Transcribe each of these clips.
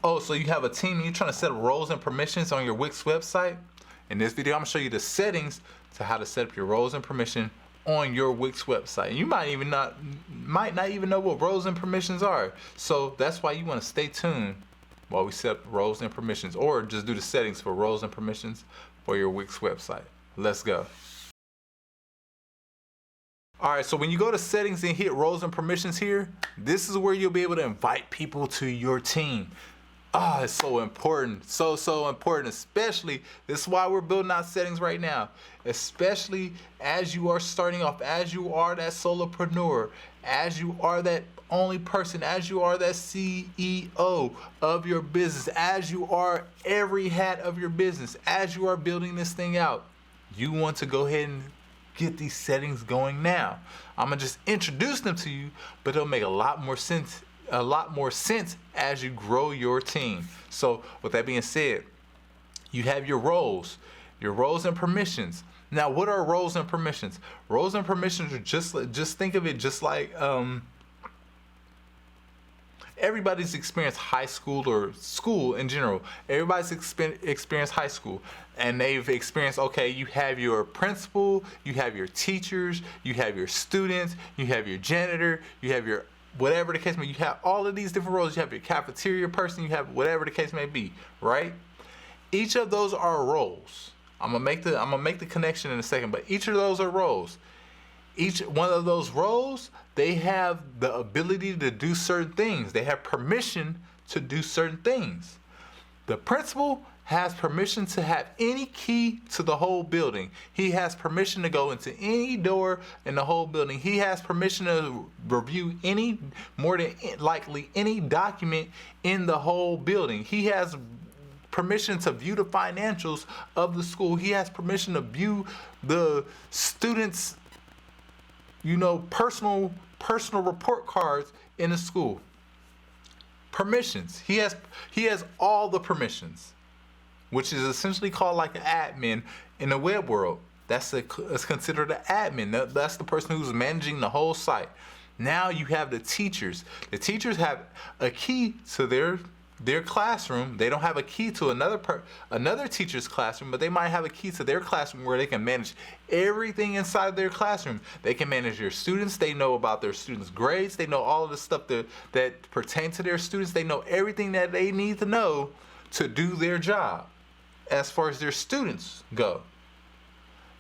Oh, so you have a team and you're trying to set up roles and permissions on your Wix website? In this video, I'm gonna show you the settings to how to set up your roles and permission on your Wix website. You might not even know what roles and permissions are. So that's why you want to stay tuned while we set up roles and permissions, or just do the settings for roles and permissions for your Wix website. Let's go. Alright, so when you go to settings and hit roles and permissions here, this is where you'll be able to invite people to your team. It's so important, so important, especially, this is why we're building out settings right now, especially as you are starting off, as you are that solopreneur, as you are that only person, as you are that CEO of your business, as you are every hat of your business, as you are building this thing out. You want to go ahead and get these settings going now. I'm gonna just introduce them to you, but it'll make a lot more sense as you grow your team. So with that being said, you have your roles and permissions. Now, what are roles and permissions? Roles and permissions are just think of it just like everybody's experienced high school or school in general. Everybody's experienced high school, and they've experienced, okay, you have your principal, you have your teachers, you have your students, you have your janitor, you have your whatever the case may be. You have all of these different roles. You have your cafeteria person, you have whatever the case may be, right? Each of those are roles. I'm gonna make the connection in a second, but each of those are roles. Each one of those roles, they have the ability to do certain things. They have permission to do certain things. The principal has permission to have any key to the whole building. He has permission to go into any door in the whole building. He has permission to review any, more than likely, any document in the whole building. He has permission to view the financials of the school. He has permission to view the students' personal report cards in the school. Permissions. He has all the permissions, which is essentially called like an admin in the web world. That's considered an admin. That's the person who's managing the whole site. Now you have the teachers. The teachers have a key to their classroom. They don't have a key to another teacher's classroom, but they might have a key to their classroom where they can manage everything inside their classroom. They can manage their students. They know about their students' grades. They know all of the stuff that pertain to their students. They know everything that they need to know to do their job as far as their students go.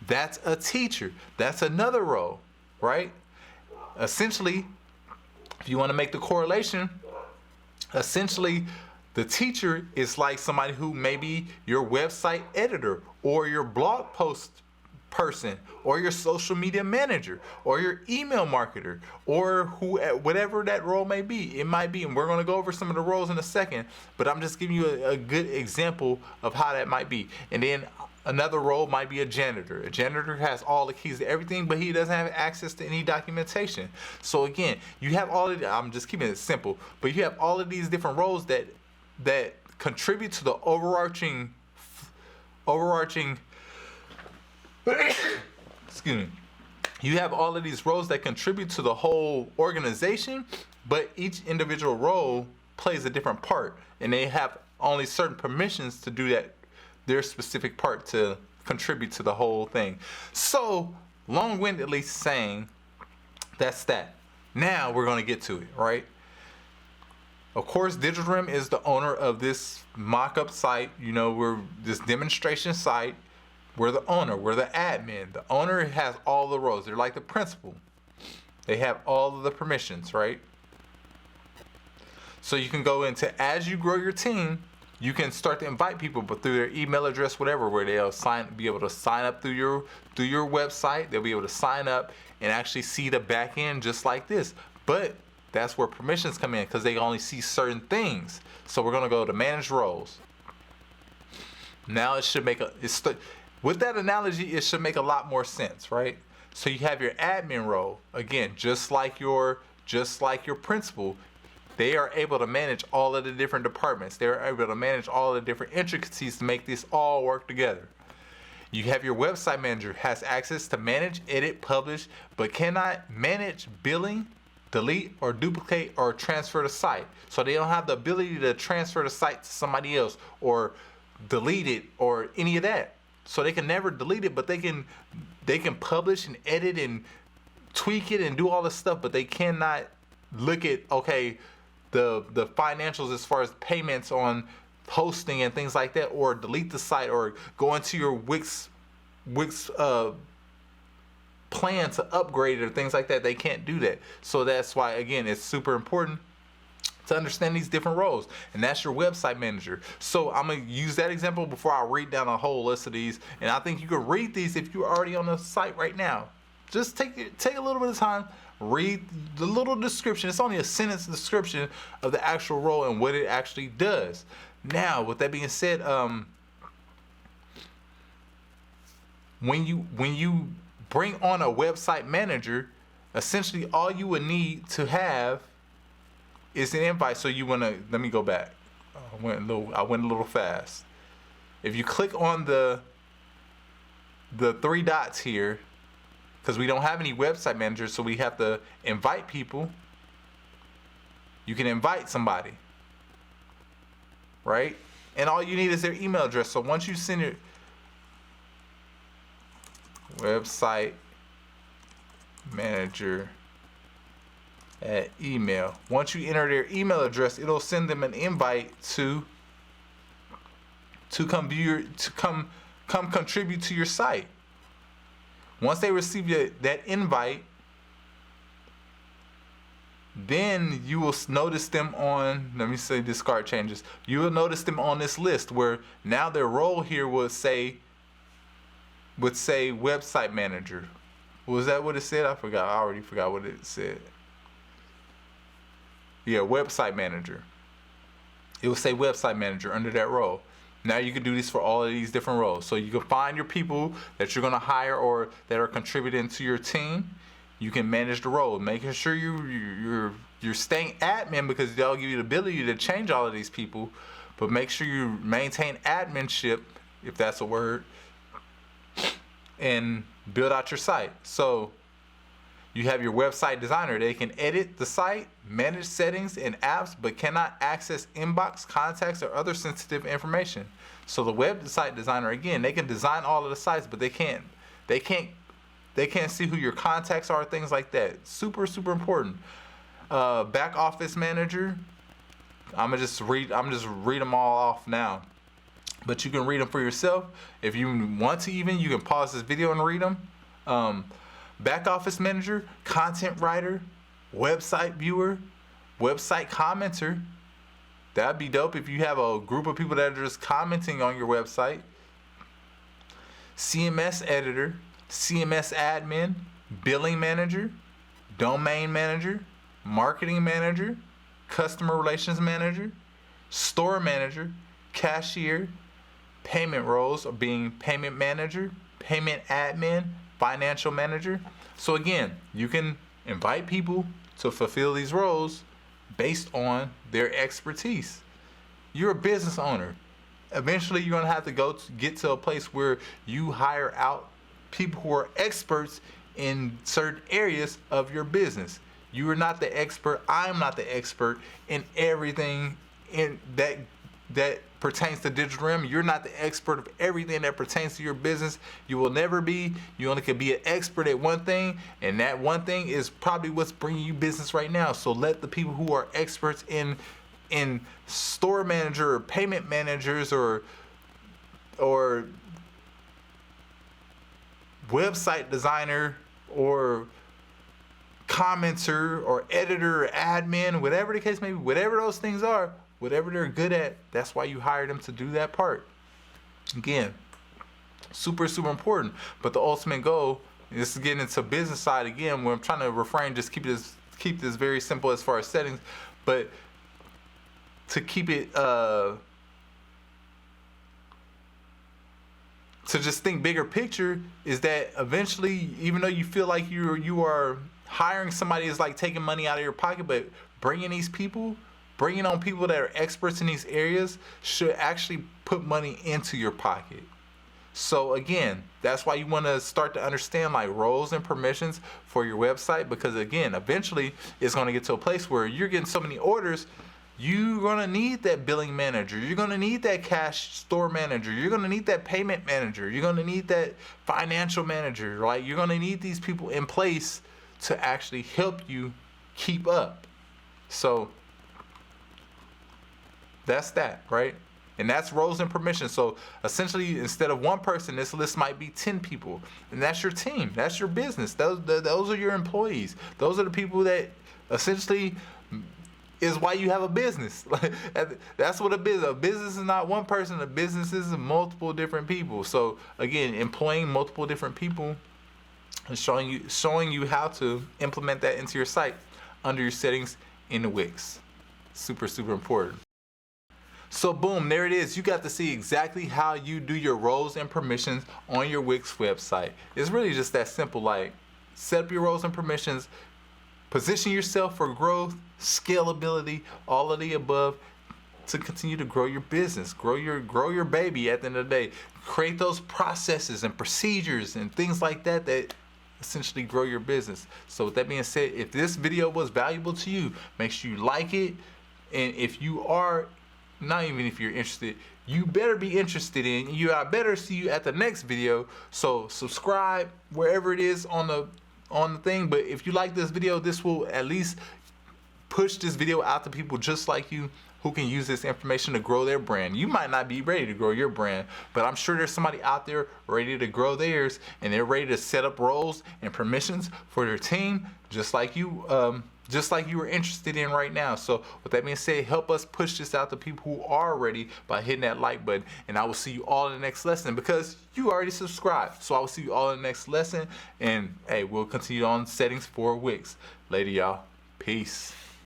That's a teacher. That's another role, right? Essentially, if you want to make the correlation, essentially, the teacher is like somebody who may be your website editor, or your blog post person, or your social media manager, or your email marketer, or whatever that role may be. It might be, and we're going to go over some of the roles in a second, but I'm just giving you a good example of how that might be. And then another role might be a janitor. A janitor has all the keys to everything, but he doesn't have access to any documentation. So again, you have all of I'm just keeping it simple, but you have all of these different roles that contribute to the overarching excuse me. You have all of these roles that contribute to the whole organization, but each individual role plays a different part, and they have only certain permissions to do that, their specific part, to contribute to the whole thing. So, long-windedly saying, that's that. Now we're going to get to it, right? Of course, Digital REM is the owner of this mock-up site. We're this demonstration site. We're the owner. We're the admin. The owner has all the roles. They're like the principal. They have all of the permissions, right? So you can go into, as you grow your team, you can start to invite people, but through their email address, whatever, where they'll be able to sign up through your website. They'll be able to sign up and actually see the back end just like this. But that's where permissions come in, because they only see certain things. So we're going to go to manage roles. Now it should make with that analogy, it should make a lot more sense, right? So you have your admin role, again, just like your principal. They are able to manage all of the different departments. They're able to manage all the different intricacies to make this all work together. You have your website manager, has access to manage, edit, publish, but cannot manage billing, delete or duplicate or transfer the site. So they don't have the ability to transfer the site to somebody else or delete it or any of that. So they can never delete it, but they can publish and edit and tweak it and do all this stuff, but they cannot look at, okay, the financials as far as payments on hosting and things like that, or delete the site, or go into your WIX plan to upgrade it or things like that. They can't do that. So that's why, again, it's super important to understand these different roles, and that's your website manager. So I'm gonna use that example before I read down a whole list of these, and I think you can read these if you're already on the site right now. Just take a little bit of time, read the little description. It's only a sentence description of the actual role and what it actually does. Now, with that being said, when you bring on a website manager, essentially all you would need to have is an invite. So you want to, let me go back. I went a little fast. If you click on the three dots here, because we don't have any website managers, so we have to invite people. You can invite somebody, right? And all you need is their email address. So once you send your website manager at email, once you enter their email address, it'll send them an invite to come view come contribute to your site. Once they receive that invite, then you will notice them on, let me say discard changes. You will notice them on this list where now their role here would say website manager. Was that what it said? I already forgot what it said. Yeah, website manager. It will say website manager under that role. Now you can do this for all of these different roles. So you can find your people that you're going to hire or that are contributing to your team. You can manage the role, making sure you're staying admin, because they'll give you the ability to change all of these people. But make sure you maintain adminship, if that's a word, and build out your site. So you have your website designer. They can edit the site, manage settings and apps, but cannot access inbox, contacts, or other sensitive information. So the website designer, again, they can design all of the sites, but they can't see who your contacts are, things like that. Super, super important. Back office manager. I'm gonna just read them all off now, but you can read them for yourself. If you want to, even you can pause this video and read them. Back office manager, content writer, website viewer, website commenter. That'd be dope if you have a group of people that are just commenting on your website. CMS editor, CMS admin, billing manager, domain manager, marketing manager, customer relations manager, store manager, cashier, payment roles being payment manager, payment admin, financial manager. So again, you can invite people to fulfill these roles based on their expertise. You're a business owner. Eventually you're going to have to get to a place where you hire out people who are experts in certain areas of your business. You are not the expert. I'm not the expert in everything in that pertains to Digital REM. You're not the expert of everything that pertains to your business. You will never be. You only can be an expert at one thing, and that one thing is probably what's bringing you business right now. So let the people who are experts in store manager or payment managers or website designer or commenter or editor or admin, whatever the case may be, whatever those things are, whatever they're good at, that's why you hire them to do that part. Again, super, super important. But the ultimate goal is to get into business side again, where I'm trying to refrain, just keep this very simple as far as settings, but to keep it to just think bigger picture is that eventually, even though you feel like you are hiring somebody is like taking money out of your pocket, but bringing on people that are experts in these areas should actually put money into your pocket. So again, that's why you want to start to understand like roles and permissions for your website, because again, eventually it's going to get to a place where you're getting so many orders, you're going to need that billing manager, you're going to need that cash store manager, you're going to need that payment manager, you're going to need that financial manager. Like, you're going to need these people in place to actually help you keep up. So that's that, right? And that's roles and permissions. So essentially, instead of one person, this list might be 10 people. And that's your team. That's your business. Those are your employees. Those are the people that essentially is why you have a business. That's what a business is not one person. A business is multiple different people. So again, employing multiple different people and showing you how to implement that into your site under your settings in the WIX. Super, super important. So boom, there it is. You got to see exactly how you do your roles and permissions on your WIX website. It's really just that simple. Like, set up your roles and permissions, position yourself for growth, scalability, all of the above, to continue to grow your business, grow your baby at the end of the day. Create those processes and procedures and things like that that essentially grow your business. So with that being said, if this video was valuable to you, make sure you like it. And if you are, not even if you're interested, you better be interested in, I better see you at the next video. So subscribe wherever it is on the thing. But if you like this video, this will at least push this video out to people just like you who can use this information to grow their brand. You might not be ready to grow your brand, but I'm sure there's somebody out there ready to grow theirs, and they're ready to set up roles and permissions for their team, just like you were interested in right now. So with that being said, help us push this out to people who are ready by hitting that like button. And I will see you all in the next lesson, because you already subscribed. So I will see you all in the next lesson. And hey, we'll continue on settings for WIX. Later, y'all. Peace.